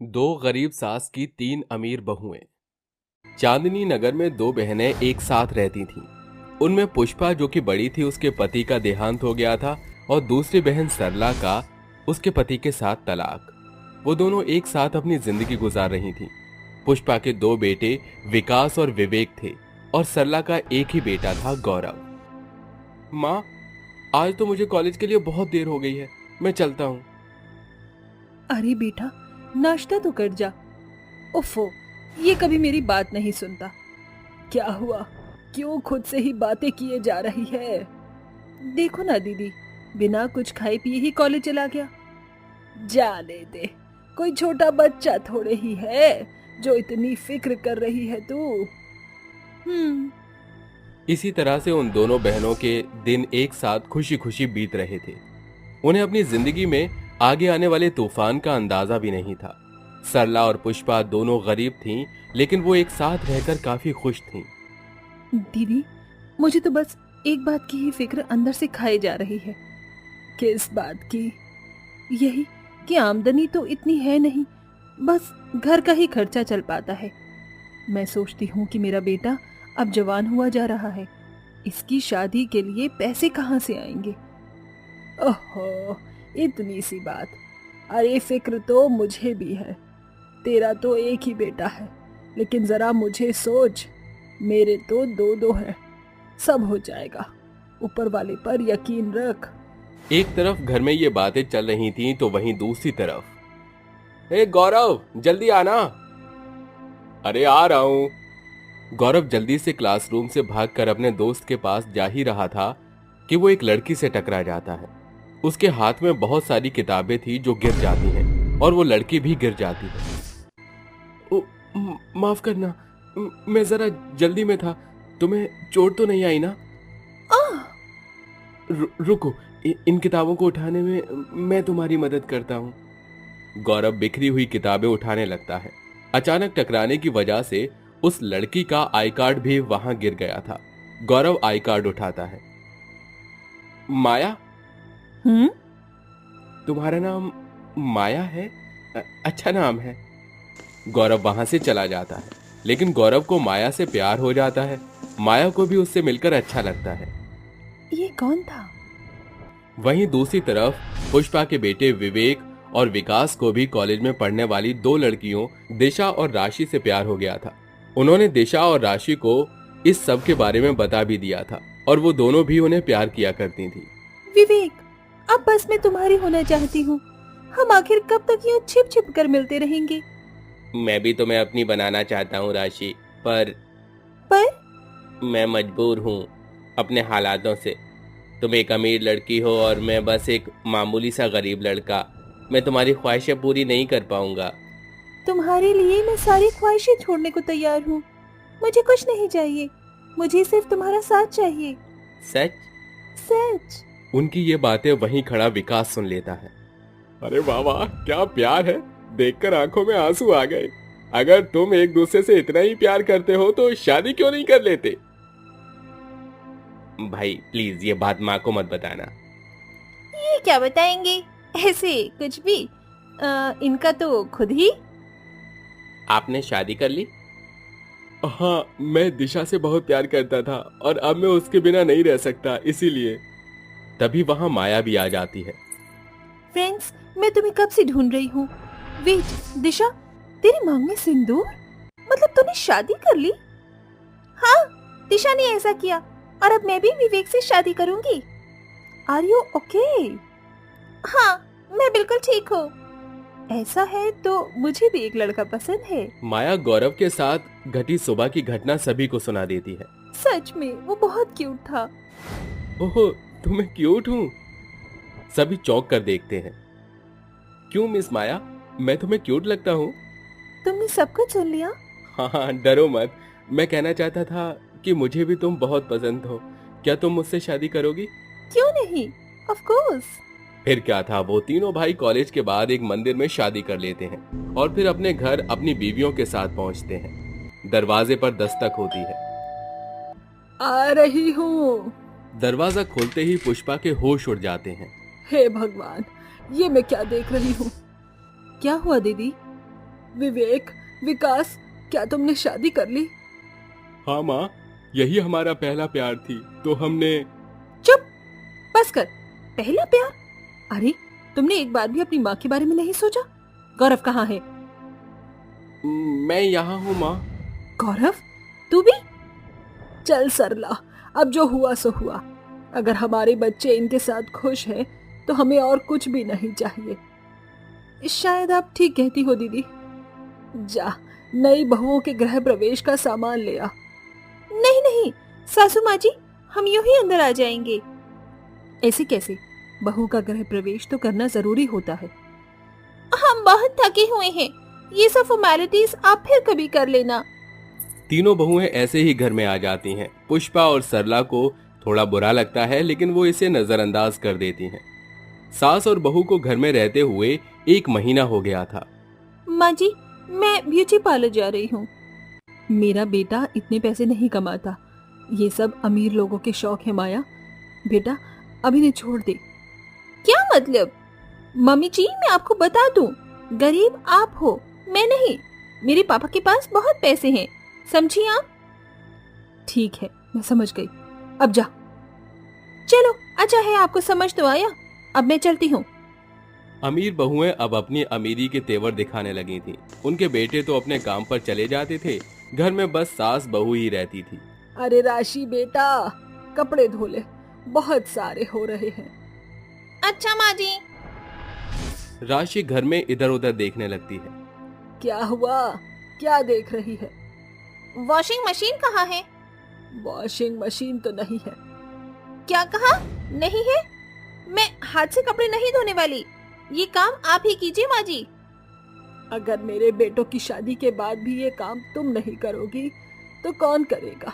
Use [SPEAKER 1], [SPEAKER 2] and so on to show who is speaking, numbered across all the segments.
[SPEAKER 1] दो गरीब सास की तीन अमीर बहुएं। चांदनी नगर में दो बहनें एक साथ रहती थीं। उनमें पुष्पा जो कि बड़ी थी, उसके पति का देहांत हो गया था और दूसरी बहन सरला का उसके पति के साथ तलाक। वो दोनों एक साथ अपनी जिंदगी गुजार रही थीं। पुष्पा के दो बेटे विकास और विवेक थे और सरला का एक ही बेटा था गौरव। माँ, आज तो मुझे कॉलेज के लिए बहुत देर हो गई है, मैं चलता हूँ।
[SPEAKER 2] अरे बेटा, नाश्ता तो कर जा। उफ़ो, ये कभी मेरी बात नहीं सुनता। क्या हुआ? क्यों खुद से ही बातें किए जा रही है? देखो ना दीदी, बिना कुछ खाए पिए ही कॉलेज चला गया। जाने दे, कोई छोटा बच्चा थोड़े ही है जो इतनी फिक्र कर रही है तू।
[SPEAKER 1] इसी तरह से उन दोनों बहनों के दिन एक साथ खुशी खुशी बीत रहे थे। उन्हें अपनी जिंदगी में आगे आने वाले तूफान का अंदाजा भी नहीं था। सरला और पुष्पा दोनों गरीब थीं, लेकिन वो एक साथ रहकर काफी खुश थीं।
[SPEAKER 2] दीदी, मुझे तो बस एक बात की ही फिक्र अंदर से खाई जा रही है। किस बात की? यही कि आमदनी तो इतनी है नहीं, बस घर का ही खर्चा चल पाता है। मैं सोचती हूँ कि मेरा बेटा अब जवान हुआ जा रहा है, इसकी शादी के लिए पैसे कहाँ से आएंगे? ओहो, इतनी सी बात। अरे फिक्र तो मुझे भी है। तेरा तो एक ही बेटा है, लेकिन जरा मुझे सोच, मेरे तो दो दो हैं। सब हो जाएगा, ऊपर वाले पर यकीन रख।
[SPEAKER 1] एक तरफ घर में ये बातें चल रही थीं तो वहीं दूसरी तरफ, हे गौरव, जल्दी आना। अरे आ रहा हूं। गौरव जल्दी से क्लासरूम से भागकर अपने दोस्त के पास जा ही रहा था कि वो एक लड़की से टकरा जाता है। उसके हाथ में बहुत सारी किताबें थी जो गिर जाती हैं और वो लड़की भी गिर जाती है। माफ करना, मैं जरा जल्दी में था। तुम्हें चोट तो नहीं आई ना? रुको, इन किताबों को उठाने में मैं तुम्हारी मदद करता हूँ। गौरव बिखरी हुई किताबें उठाने लगता है। अचानक टकराने की वजह से उस लड़की का आई कार्ड भी वहां गिर गया था। गौरव आई कार्ड उठाता है। माया? तुम्हारा नाम माया है? अच्छा नाम है। गौरव वहां से चला जाता है, लेकिन गौरव को माया से प्यार हो जाता है। माया को भी उससे मिलकर अच्छा लगता है।
[SPEAKER 2] ये कौन था?
[SPEAKER 1] वहीं दूसरी तरफ पुष्पा के बेटे विवेक और विकास को भी कॉलेज में पढ़ने वाली दो लड़कियों दिशा और राशि से प्यार हो गया था। उन्होंने दिशा और राशि को इस सब के बारे में बता भी दिया था और वो दोनों भी उन्हें प्यार किया करती थी।
[SPEAKER 2] विवेक, अब बस मैं तुम्हारी होना चाहती हूँ। हम आखिर कब तक यूं छिप छिप कर मिलते रहेंगे?
[SPEAKER 1] मैं भी तुम्हें अपनी बनाना चाहता हूँ राशि, पर मैं मजबूर हूँ अपने हालातों से। तुम एक अमीर लड़की हो और मैं बस एक मामूली सा गरीब लड़का। मैं तुम्हारी ख्वाहिशें पूरी नहीं कर पाऊंगा।
[SPEAKER 2] तुम्हारे लिए मैं सारी ख्वाहिशें छोड़ने को तैयार हूँ। मुझे कुछ नहीं चाहिए, मुझे सिर्फ तुम्हारा साथ चाहिए।
[SPEAKER 1] सच?
[SPEAKER 2] सच।
[SPEAKER 1] उनकी ये बातें वहीं खड़ा विकास सुन लेता है। अरे वाह वाह, क्या प्यार है, देखकर आंखों में आंसू आ गए। अगर तुम एक दूसरे से इतना ही प्यार करते हो तो शादी क्यों नहीं कर लेते? भाई प्लीज ये बात माँ को मत बताना।
[SPEAKER 2] ये क्या बताएंगे? ऐसे कुछ भी। इनका तो खुद ही।
[SPEAKER 1] आपने शादी कर ली? हाँ, मैं दिशा से बहुत प्यार करता था और अब मैं उसके बिना नहीं रह सकता, इसीलिए। तभी वहां माया भी आ जाती है।
[SPEAKER 2] फ्रेंड्स, मैं तुम्हें कब से ढूंढ रही हूँ। वेट, दिशा, तेरी मांग में सिंदूर? मतलब तूने शादी कर ली? हाँ, दिशा ने ऐसा किया और अब मैं भी विवेक से शादी करूंगी। Are you okay? हाँ, मैं बिल्कुल ठीक हूँ। ऐसा है तो मुझे भी एक लड़का पसंद है।
[SPEAKER 1] माया गौरव के साथ घटी सुबह की घटना सभी को सुना देती है।
[SPEAKER 2] सच में वो बहुत क्यूट था।
[SPEAKER 1] ओहो, तुम्हें क्यूट हूँ? सभी चौंक कर देखते हैं। क्यों मिस माया, मैं तुम्हें क्यूट लगता हूँ?
[SPEAKER 2] तुमने सब कुछ सुन लिया?
[SPEAKER 1] हाँ, डरो मत। मैं कहना चाहता था कि मुझे भी तुम बहुत पसंद हो। क्या तुम मुझसे शादी करोगी?
[SPEAKER 2] क्यों नहीं, ऑफ कोर्स।
[SPEAKER 1] फिर क्या था, वो तीनों भाई कॉलेज के बाद एक मंदिर में शादी कर लेते हैं और फिर अपने घर अपनी बीवियों के साथ पहुंचते हैं। दरवाजे पर दस्तक होती है।
[SPEAKER 2] आ रही हूँ।
[SPEAKER 1] दरवाजा खोलते ही पुष्पा के होश उड़ जाते हैं।
[SPEAKER 2] हे भगवान, ये मैं क्या देख रही हूँ? क्या हुआ दीदी? विवेक, विकास, क्या तुमने शादी कर ली?
[SPEAKER 1] हाँ माँ, यही हमारा पहला प्यार थी, तो हमने।
[SPEAKER 2] चुप, बस कर। पहला प्यार? अरे, तुमने एक बार भी अपनी माँ के बारे में नहीं सोचा? गौरव कहाँ है?
[SPEAKER 1] मैं यहाँ हूँ माँ।
[SPEAKER 2] गौरव, तू भी? चल सरला, अब जो हुआ सो हुआ। अगर हमारे बच्चे इनके साथ खुश हैं, तो हमें और कुछ भी नहीं चाहिए। शायद आप ठीक कहती हो दीदी। जा, नई बहुओं के गृह प्रवेश का सामान ले आ। नहीं नहीं सासू माँ जी, हम यूं ही अंदर आ जाएंगे। ऐसे कैसे? बहू का गृह प्रवेश तो करना जरूरी होता है। हम बहुत थके हुए हैं, ये सब फॉर्मेलिटीज आप फिर कभी कर लेना।
[SPEAKER 1] तीनों बहुएं ऐसे ही घर में आ जाती हैं। पुष्पा और सरला को थोड़ा बुरा लगता है, लेकिन वो इसे नजरअंदाज कर देती हैं। सास और बहू को घर में रहते हुए 1 महीना हो गया था।
[SPEAKER 2] माँ जी, मैं ब्यूटी पार्लर जा रही हूँ। मेरा बेटा इतने पैसे नहीं कमाता, ये सब अमीर लोगों के शौक है माया। बेटा, अभी ने छोड़ दे। क्या मतलब? मम्मी जी, मैं आपको बता दूं, गरीब आप हो, मैं नहीं। मेरे पापा के पास बहुत पैसे हैं, समझी आप? ठीक है, मैं समझ गई। अब जा। चलो, अच्छा है आपको समझ तो आया। अब मैं चलती हूँ।
[SPEAKER 1] अमीर बहुएं अब अपनी अमीरी के तेवर दिखाने लगी थीं। उनके बेटे तो अपने काम पर चले जाते थे, घर में बस सास बहू ही रहती थी।
[SPEAKER 2] अरे राशि बेटा, कपड़े धो ले, बहुत सारे हो रहे हैं। अच्छा माँ जी।
[SPEAKER 1] राशि घर में इधर उधर देखने लगती है।
[SPEAKER 2] क्या हुआ? क्या देख रही है? वॉशिंग मशीन कहाँ है? वॉशिंग मशीन तो नहीं है। क्या कहा? नहीं है? मैं हाथ से कपड़े नहीं धोने वाली, ये काम आप ही कीजिए माँ जी। अगर मेरे बेटों की शादी के बाद भी ये काम तुम नहीं करोगी, तो कौन करेगा?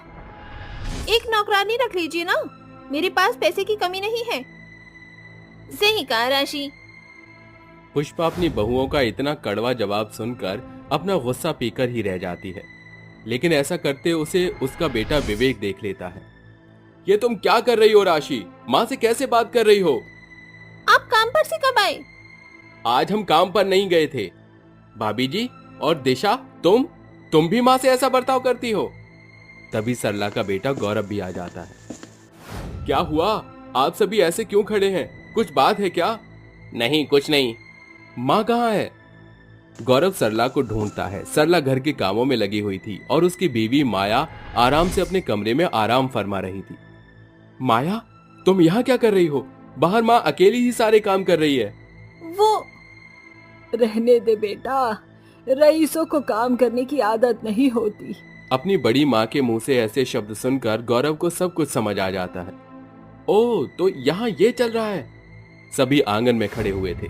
[SPEAKER 2] एक नौकरानी रख लीजिए ना, मेरे पास पैसे की कमी नहीं है। सही कहा राशि।
[SPEAKER 1] पुष्पा अपनी बहुओं का इतना कड़वा जवाब सुनकर अपना गुस्सा पीकर ही रह जाती है, लेकिन ऐसा करते उसे उसका बेटा विवेक देख लेता है। ये तुम क्या कर रही हो राशि? माँ से कैसे बात कर रही हो?
[SPEAKER 2] आप काम पर से कब आए?
[SPEAKER 1] आज हम काम पर नहीं गए थे। भाभी जी और दिशा, तुम भी माँ से ऐसा बर्ताव करती हो? तभी सरला का बेटा गौरव भी आ जाता है। क्या हुआ? आप सभी ऐसे क्यों खड़े हैं? कुछ बात है क्या? नहीं, कुछ नहीं। माँ कहाँ है? गौरव सरला को ढूंढता है। सरला घर के कामों में लगी हुई थी और उसकी बीवी माया आराम से अपने कमरे में आराम फरमा रही थी। माया, तुम यहाँ क्या कर रही हो? बाहर माँ अकेली ही सारे काम कर रही है।
[SPEAKER 2] वो रहने दे बेटा, रईसों को काम करने की आदत नहीं होती।
[SPEAKER 1] अपनी बड़ी माँ के मुंह से ऐसे शब्द सुनकर गौरव को सब कुछ समझ आ जाता है। ओह, तो यहाँ ये चल रहा है। सभी आंगन में खड़े हुए थे।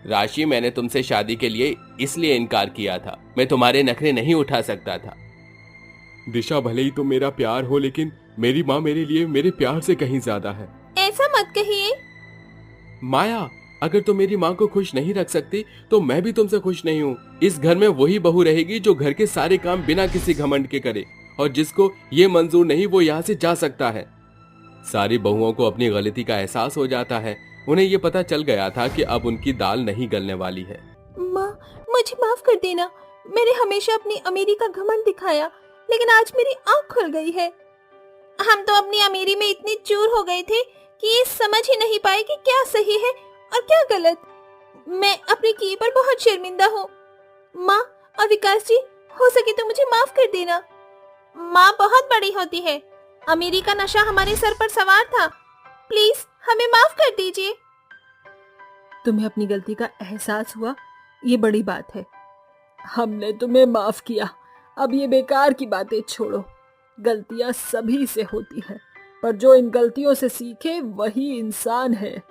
[SPEAKER 1] राशि, मैंने तुमसे शादी के लिए इसलिए इनकार किया था, मैं तुम्हारे नखरे नहीं उठा सकता था। दिशा, भले ही तुम मेरा प्यार हो, लेकिन मेरी माँ मेरे लिए मेरे प्यार से कहीं ज्यादा है।
[SPEAKER 2] ऐसा मत कहिए।
[SPEAKER 1] माया, अगर तुम मेरी माँ को खुश नहीं रख सकती, तो मैं भी तुमसे खुश नहीं हूँ। इस घर में वही बहू रहेगी जो घर के सारे काम बिना किसी घमंड के करे, और जिसको ये मंजूर नहीं वो यहाँ से जा सकता है। सारी बहुओं को अपनी गलती का एहसास हो जाता है। उन्हें ये पता चल गया था कि अब उनकी दाल नहीं गलने वाली है।
[SPEAKER 2] माँ, मुझे माफ कर देना। मैंने हमेशा अपनी अमीरी का घमंड दिखाया, लेकिन आज मेरी आँख खुल गई है। हम तो अपनी अमीरी में इतने चूर हो गए थे कि ये समझ ही नहीं पाए कि क्या सही है और क्या गलत। मैं अपने किए पर बहुत शर्मिंदा हूँ। माँ और विकास जी, हो सके तो मुझे माफ कर देना। माँ बहुत बड़ी होती है, अमीरी का नशा हमारे सर पर सवार था, प्लीज हमें माफ कर दीजिए। तुम्हें अपनी गलती का एहसास हुआ, ये बड़ी बात है। हमने तुम्हें माफ किया, अब ये बेकार की बातें छोड़ो। गलतियां सभी से होती हैं, पर जो इन गलतियों से सीखे वही इंसान है।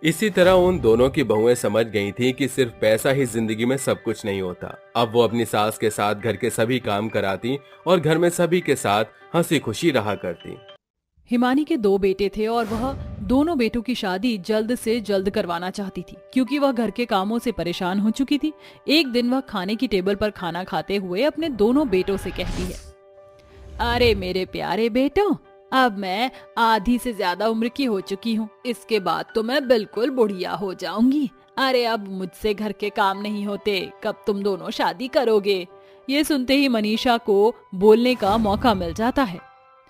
[SPEAKER 1] इसी तरह उन दोनों की बहुएं समझ गई थीं कि सिर्फ पैसा ही जिंदगी में सब कुछ नहीं होता। अब वो अपनी सास के साथ घर के सभी काम कराती और घर में सभी के साथ हंसी खुशी रहा करती।
[SPEAKER 3] हिमानी के 2 बेटे थे और वह दोनों बेटों की शादी जल्द से जल्द करवाना चाहती थी, क्योंकि वह घर के कामों से परेशान हो चुकी थी। एक दिन वह खाने की टेबल पर खाना खाते हुए अपने दोनों बेटों से कहती है, अरे मेरे प्यारे बेटों, अब मैं आधी से ज्यादा उम्र की हो चुकी हूँ, इसके बाद तो मैं बिल्कुल बुढ़िया हो जाऊंगी। अरे अब मुझसे घर के काम नहीं होते, कब तुम दोनों शादी करोगे? ये सुनते ही मनीषा को बोलने का मौका मिल जाता है।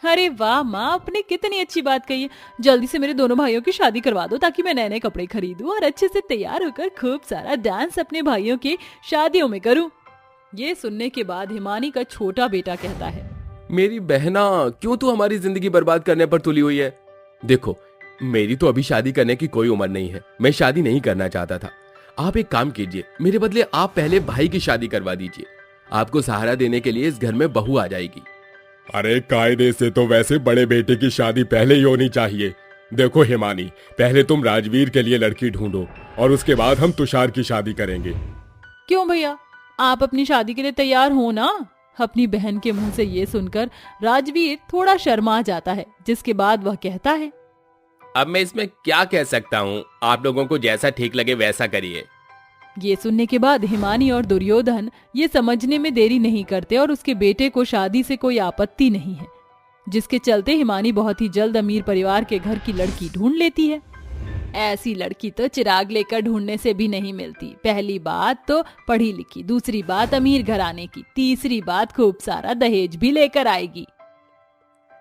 [SPEAKER 3] अरे वाह माँ, आपने कितनी अच्छी बात कही है। जल्दी से मेरे दोनों भाइयों की शादी करवा दो ताकि मैं नए नए कपड़े खरीदूं और अच्छे से तैयार होकर खूब सारा डांस अपने भाइयों की शादियों में करूं। ये सुनने के बाद हिमानी का छोटा बेटा कहता है,
[SPEAKER 1] मेरी बहना, क्यों तू हमारी जिंदगी बर्बाद करने पर तुली हुई है? देखो, मेरी तो अभी शादी करने की कोई उम्र नहीं है, मैं शादी नहीं करना चाहता था। आप एक काम कीजिए, मेरे बदले आप पहले भाई की शादी करवा दीजिए। आपको सहारा देने के लिए इस घर में बहू आ जाएगी।
[SPEAKER 4] अरे कायदे से तो वैसे बड़े बेटे की शादी पहले ही होनी चाहिए। देखो हिमानी, पहले तुम राजवीर के लिए लड़की ढूंढो और उसके बाद हम तुषार की शादी करेंगे।
[SPEAKER 3] क्यों भैया, आप अपनी शादी के लिए तैयार हो ना? अपनी बहन के मुंह से ये सुनकर राजवीर थोड़ा शर्मा जाता है, जिसके बाद वह कहता है,
[SPEAKER 1] अब मैं इसमें क्या कह सकता हूँ, आप लोगों को जैसा ठीक लगे वैसा करिए।
[SPEAKER 3] ये सुनने के बाद हिमानी और दुर्योधन ये समझने में देरी नहीं करते और उसके बेटे को शादी से कोई आपत्ति नहीं है, जिसके चलते हिमानी बहुत ही जल्द अमीर परिवार के घर की लड़की ढूंढ लेती है। ऐसी लड़की तो चिराग लेकर ढूंढने से भी नहीं मिलती। पहली बात तो पढ़ी लिखी, दूसरी बात अमीर घराने की, तीसरी बात खूब सारा दहेज भी लेकर आएगी।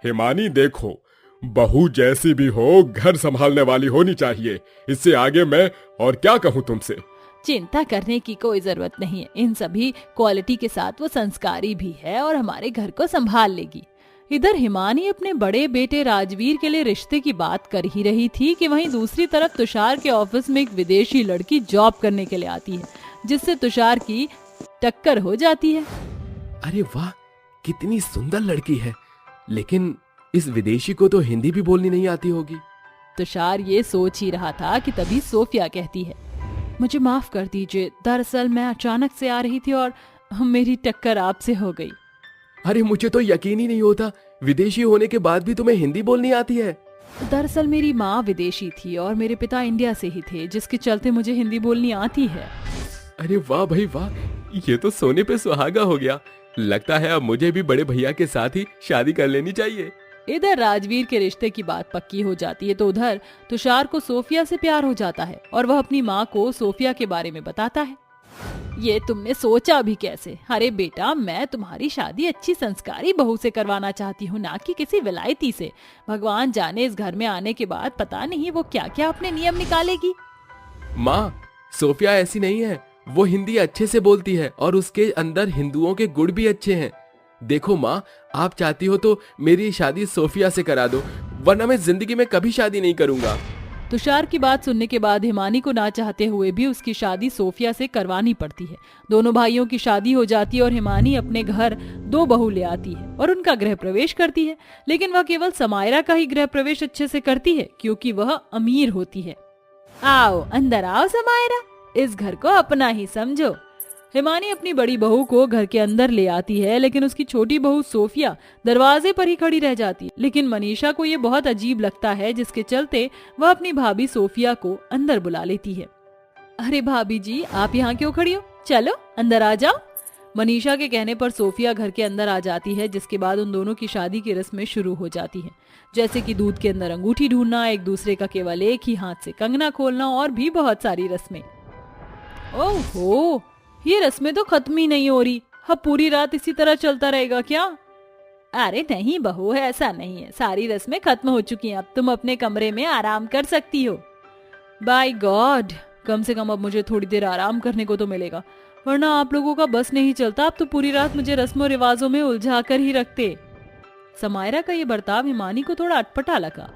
[SPEAKER 4] हिमानी देखो, बहू जैसी भी हो घर संभालने वाली होनी चाहिए। इससे आगे मैं और क्या कहूँ तुमसे।
[SPEAKER 3] चिंता करने की कोई जरूरत नहीं है, इन सभी क्वालिटी के साथ वो संस्कारी भी है और हमारे घर को संभाल लेगी। इधर हिमानी अपने बड़े बेटे राजवीर के लिए रिश्ते की बात कर ही रही थी कि वहीं दूसरी तरफ तुषार के ऑफिस में एक विदेशी लड़की जॉब करने के लिए आती है, जिससे तुषार की टक्कर हो जाती है।
[SPEAKER 1] अरे वाह, कितनी सुंदर लड़की है, लेकिन इस विदेशी को तो हिंदी भी बोलनी नहीं आती होगी।
[SPEAKER 3] तुषार ये सोच ही रहा था कि तभी सोफिया कहती है, मुझे माफ कर दीजिए, दरअसल मैं अचानक से आ रही थी और मेरी टक्कर आपसे हो गई।
[SPEAKER 1] अरे मुझे तो यकीन ही नहीं होता, विदेशी होने के बाद भी तुम्हें हिंदी बोलनी आती है।
[SPEAKER 3] दरअसल मेरी माँ विदेशी थी और मेरे पिता इंडिया से ही थे, जिसके चलते मुझे हिंदी बोलनी आती है।
[SPEAKER 1] अरे वाह भाई वाह, ये तो सोने पे सुहागा हो गया। लगता है अब मुझे भी बड़े भैया के साथ ही शादी कर लेनी चाहिए।
[SPEAKER 3] इधर राजवीर के रिश्ते की बात पक्की हो जाती है तो उधर तुषार को सोफिया से प्यार हो जाता है और वह अपनी माँ को सोफिया के बारे में बताता है। ये तुमने सोचा भी कैसे? अरे बेटा, मैं तुम्हारी शादी अच्छी संस्कारी बहू से करवाना चाहती हूँ, ना कि किसी विलायती से। भगवान जाने इस घर में आने के बाद पता नहीं वो क्या क्या अपने नियम निकालेगी।
[SPEAKER 1] माँ, सोफिया ऐसी नहीं है, वो हिंदी अच्छे से बोलती है और उसके अंदर हिंदुओं के गुण भी अच्छे हैं। देखो माँ, आप चाहती हो तो मेरी शादी सोफिया से करा दो, वरना मैं जिंदगी में कभी शादी नहीं करूंगा।
[SPEAKER 3] तुषार की बात सुनने के बाद हिमानी को ना चाहते हुए भी उसकी शादी सोफिया से करवानी पड़ती है। दोनों भाइयों की शादी हो जाती है और हिमानी अपने घर 2 बहू ले आती है और उनका गृह प्रवेश करती है, लेकिन वह केवल समायरा का ही गृह प्रवेश अच्छे से करती है क्योंकि वह अमीर होती है। आओ अंदर आओ समायरा, इस घर को अपना ही समझो। हिमानी अपनी बड़ी बहू को घर के अंदर ले आती है, लेकिन उसकी छोटी बहू सोफिया दरवाजे पर ही खड़ी रह जाती है। लेकिन मनीषा को ये बहुत अजीब लगता है, जिसके चलते वह अपनी भाभी सोफिया को अंदर बुला लेती है। अरे भाभी जी, आप यहाँ क्यों खड़ी हो? चलो अंदर आ जाओ। मनीषा के कहने पर सोफिया घर के अंदर आ जाती है, जिसके बाद उन दोनों की शादी की रस्में शुरू हो जाती है, जैसे कि दूध के अंदर अंगूठी ढूंढना, एक दूसरे का केवल एक ही हाथ से कंगना खोलना और भी बहुत सारी रस्में। ओहो, ये रस्में तो खत्म ही नहीं हो रही। अब पूरी रात इसी तरह चलता रहेगा क्या? अरे नहीं बहू, ऐसा नहीं है, सारी रस्में खत्म हो चुकी हैं, अब तुम अपने कमरे में आराम कर सकती हो। बाय गॉड, कम से कम अब मुझे थोड़ी देर आराम करने को तो मिलेगा, वरना आप लोगों का बस नहीं चलता। अब तो पूरी रात मुझे रस्मों रिवाजों में उलझा कर ही रखते। समायरा का ये बर्ताव हिमानी को थोड़ा अटपटा लगा,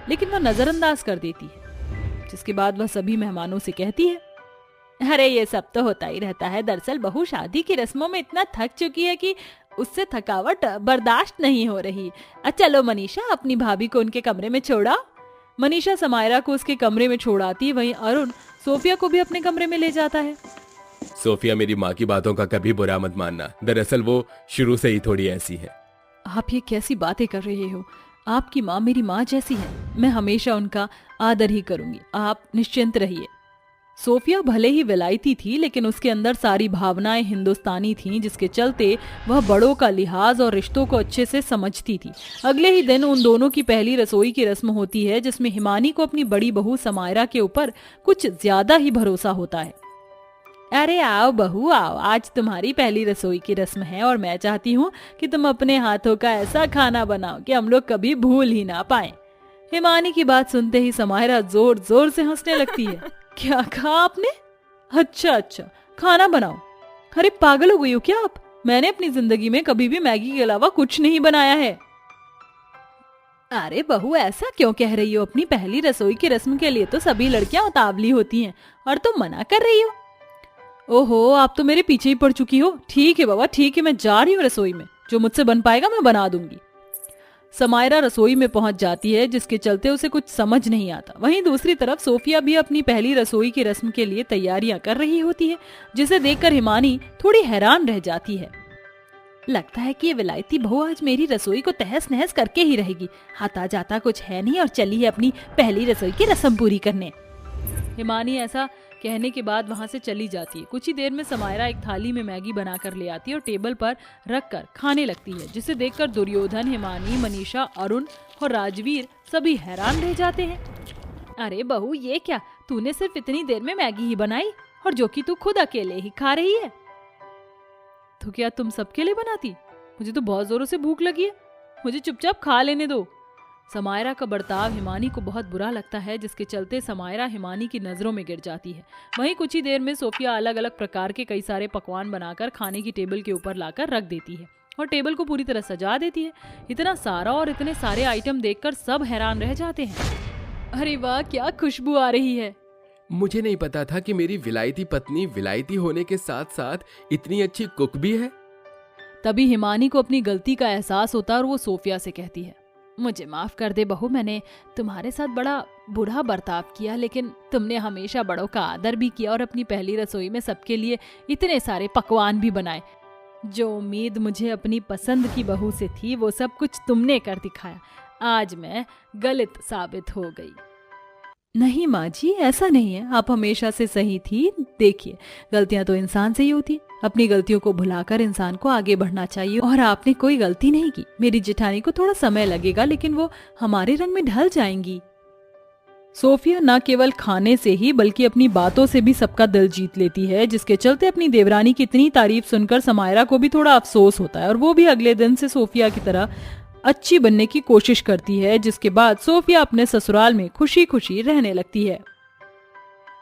[SPEAKER 3] लेकिन वह नजरअंदाज कर देती है, जिसके बाद वह सभी मेहमानों से कहती है, अरे ये सब तो होता ही रहता है। दरअसल बहू शादी की रस्मों में इतना थक चुकी है कि उससे थकावट बर्दाश्त नहीं हो रही। चलो मनीषा, अपनी भाभी को उनके कमरे में छोड़ा। मनीषा समायरा को उसके कमरे में छोड़ाती है, वहीं अरुण सोफिया को भी अपने कमरे में ले जाता है।
[SPEAKER 1] सोफिया, मेरी माँ की बातों का कभी बुरा मत मानना, दरअसल वो शुरू से ही थोड़ी ऐसी है।
[SPEAKER 3] आप ये कैसी बातें कर रहे हो? आपकी माँ मेरी माँ जैसी है, मैं हमेशा उनका आदर ही करूंगी, आप निश्चिंत रहिए। सोफिया भले ही विलायती थी, लेकिन उसके अंदर सारी भावनाएं हिंदुस्तानी थीं, जिसके चलते वह बड़ों का लिहाज और रिश्तों को अच्छे से समझती थी। अगले ही दिन उन दोनों की पहली रसोई की रस्म होती है, जिसमें हिमानी को अपनी बड़ी बहू समायरा के ऊपर कुछ ज्यादा ही भरोसा होता है। अरे आओ बहू आओ, आज तुम्हारी पहली रसोई की रस्म है और मैं चाहती हूँ कि तुम अपने हाथों का ऐसा खाना बनाओ कि हम लोग कभी भूल ही ना पाए। हिमानी की बात सुनते ही समायरा जोर जोर से हंसने लगती है। क्या कहा आपने? अच्छा अच्छा, खाना बनाओ। अरे पागल हो गई हो क्या आप? मैंने अपनी जिंदगी में कभी भी मैगी के अलावा कुछ नहीं बनाया है। अरे बहू, ऐसा क्यों कह रही हो? अपनी पहली रसोई की रस्म के लिए तो सभी लड़कियां उतावली होती हैं और तुम मना कर रही हो। ओहो, आप तो मेरे पीछे ही पड़ चुकी हो। ठीक है बाबा, ठीक है, मैं जा रही हूँ रसोई में। जो मुझसे बन पाएगा मैं बना दूंगी। समायरा रसोई में पहुंच जाती है, जिसके चलते उसे कुछ समझ नहीं आता। वहीं दूसरी तरफ सोफिया भी अपनी पहली रसोई की रस्म के लिए तैयारियां कर रही होती है, जिसे देखकर हिमानी थोड़ी हैरान रह जाती है। लगता है कि ये विलायती बहू आज मेरी रसोई को तहस नहस करके ही रहेगी। आता जाता कुछ है नहीं और चली है अपनी पहली रसोई की रस्म पूरी करने। हिमानी ऐसा कहने के बाद वहां से चली जाती है। कुछ ही देर में समायरा एक थाली में मैगी बनाकर ले आती है और टेबल पर रखकर खाने लगती है, जिसे देखकर दुर्योधन, हिमानी, मनीषा, अरुण और राजवीर सभी हैरान रह जाते हैं। अरे बहू, ये क्या? तूने सिर्फ इतनी देर में मैगी ही बनाई, और जो कि तू खुद अकेले ही खा रही है। तो क्या तुम सबके लिए बनाती? मुझे तो बहुत जोरों से भूख लगी है, मुझे चुपचाप खा लेने दो। समायरा का बर्ताव हिमानी को बहुत बुरा लगता है, जिसके चलते समायरा हिमानी की नजरों में गिर जाती है। वहीं कुछ ही देर में सोफिया अलग अलग प्रकार के कई सारे पकवान बनाकर खाने की टेबल के ऊपर लाकर रख देती है और टेबल को पूरी तरह सजा देती है। इतना सारा और इतने सारे आइटम देखकर सब हैरान रह जाते हैं। अरे वाह, क्या खुशबू आ रही है।
[SPEAKER 1] मुझे नहीं पता था कि मेरी विलायती पत्नी विलायती होने के साथ साथ इतनी अच्छी कुक भी है।
[SPEAKER 3] तभी हिमानी को अपनी गलती का एहसास होता है और वो सोफिया से कहती है, मुझे माफ कर दे बहू, मैंने तुम्हारे साथ बड़ा बुरा बर्ताव किया, लेकिन तुमने हमेशा बड़ों का आदर भी किया और अपनी पहली रसोई में सबके लिए इतने सारे पकवान भी बनाए। जो उम्मीद मुझे अपनी पसंद की बहू से थी, वो सब कुछ तुमने कर दिखाया। आज मैं गलत साबित हो गई। नहीं माँ जी, ऐसा नहीं है, आप हमेशा से सही थी। देखिए, गलतियां तो इंसान से ही होती, अपनी गलतियों को भुलाकर इंसान को आगे बढ़ना चाहिए, और आपने कोई गलती नहीं की। मेरी जेठानी को थोड़ा समय लगेगा, लेकिन वो हमारे रंग में ढल जाएंगी। सोफिया न केवल खाने से ही बल्कि अपनी बातों से भी सबका दिल जीत लेती है, जिसके चलते अपनी देवरानी की इतनी तारीफ सुनकर समायरा को भी थोड़ा अफसोस होता है और वो भी अगले दिन से सोफिया की तरह अच्छी बनने की कोशिश करती है, जिसके बाद सोफिया अपने ससुराल में खुशी खुशी रहने लगती है।